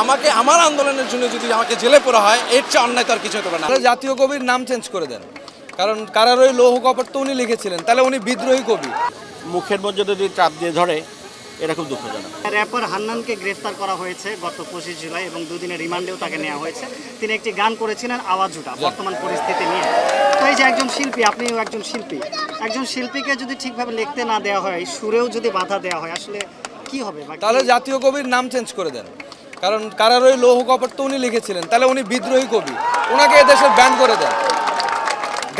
আমাকে আমার আন্দোলনের জন্য যদি আমাকে জেলে পোড়া হয় এর চেয়ে অন্যায় তো আর কিছু হতে পারে না। জাতীয় কবির নাম চেঞ্জ করে দেন, কারণ কারারই লৌহ কপট তো উনি লিখেছিলেন, তাহলে উনি বিদ্রোহী কবি। মুখের মধ্যে যদি চাপ দিয়ে ধরে এটা খুব দুঃখজনক। র্যাপার হান্নানকে গ্রেফতার করা হয়েছে গত 25 জুলাই এবং দুদিনের রিমান্ডেও তাকে নেওয়া হয়েছে। তিনি একটি গান করেছিলেন আওয়াজ উঠা বর্তমান পরিস্থিতি নিয়ে। তো এই যে একজন শিল্পী, আপনিও একজন শিল্পী, একজন শিল্পীকে যদি ঠিকভাবে লিখতে না দেওয়া হয়, সুরেও যদি বাধা দেওয়া হয়, আসলে কি হবে? তাহলে জাতীয় কবির নাম চেঞ্জ করে দেন, কারণ কারারই লৌহ কপট তো উনি লিখেছিলেন, তাহলে উনি বিদ্রোহী কবি, ওনাকে এদেশে ব্যান করে দেন।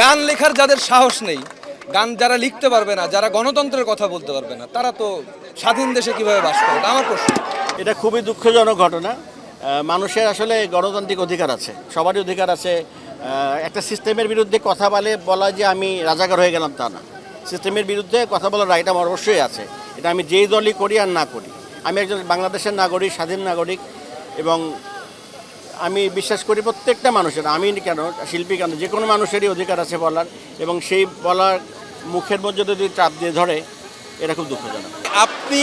গান লেখার যাদের সাহস নেই, গান যারা লিখতে পারবে না, যারা গণতন্ত্রের কথা বলতে পারবে না, তারা তো স্বাধীন দেশে কিভাবে বাস করে? আমার প্রশ্ন। এটা খুবই দুঃখজনক ঘটনা। মানুষের আসলে গণতান্ত্রিক অধিকার আছে, সবারই অধিকার আছে। একটা সিস্টেমের বিরুদ্ধে কথা বলা যে আমি রাজাকার হয়ে গেলাম তা না। সিস্টেমের বিরুদ্ধে কথা বলার রাইট আমার অবশ্যই আছে। এটা আমি যেই দলই করি আর না করি। আমি একজন বাংলাদেশের নাগরিক, স্বাধীন নাগরিক, এবং আমি বিশ্বাস করি প্রত্যেকটা মানুষের, আমি কেন শিল্পী কেন, যে কোনো মানুষেরই অধিকার আছে বলার, এবং সেই বলার মুখের মধ্যে যদি চাপ দিয়ে ধরে এটা খুব দুঃখজনক। আপনি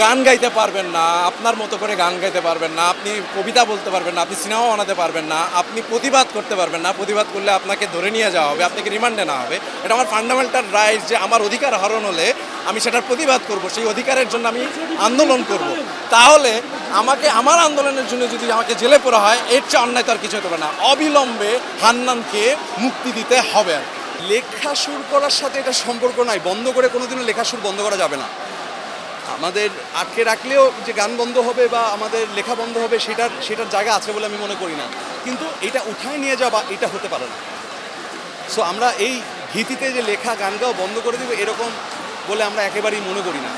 গান গাইতে পারবেন না, আপনার মতো করে গান গাইতে পারবেন না, আপনি কবিতা বলতে পারবেন না, আপনি সিনেমা বানাতে পারবেন না, আপনি প্রতিবাদ করতে পারবেন না। প্রতিবাদ করলে আপনাকে ধরে নিয়ে যাওয়া হবে, আপনাকে রিমান্ডে নেওয়া হবে। এটা আমার ফান্ডামেন্টাল রাইট যে আমার অধিকার হরণ হলে আমি সেটার প্রতিবাদ করব, সেই অধিকারের জন্য আমি আন্দোলন করব। তাহলে আমাকে আমার আন্দোলনের জন্য যদি আমাকে জেলে পোড়া হয় এর চেয়ে অন্যায় তো আর কিছু হতে পারে না। অবিলম্বে হান্নানকে মুক্তি দিতে হবে। আর লেখা সুর করার সাথে এটা সম্পর্ক নাই, বন্ধ করে কোনোদিনও লেখা সুর বন্ধ করা যাবে না। আমাদের আটকে রাখলেও যে গান বন্ধ হবে বা আমাদের লেখা বন্ধ হবে সেটার জায়গা আছে বলে আমি মনে করি না, কিন্তু এটা উঠায় নিয়ে যাওয়া এটা হতে পারে না। সো আমরা এই ভীতিতে যে লেখা গান গাও বন্ধ করে দেবো এরকম বলে আমরা একেবারেই মনে করি না।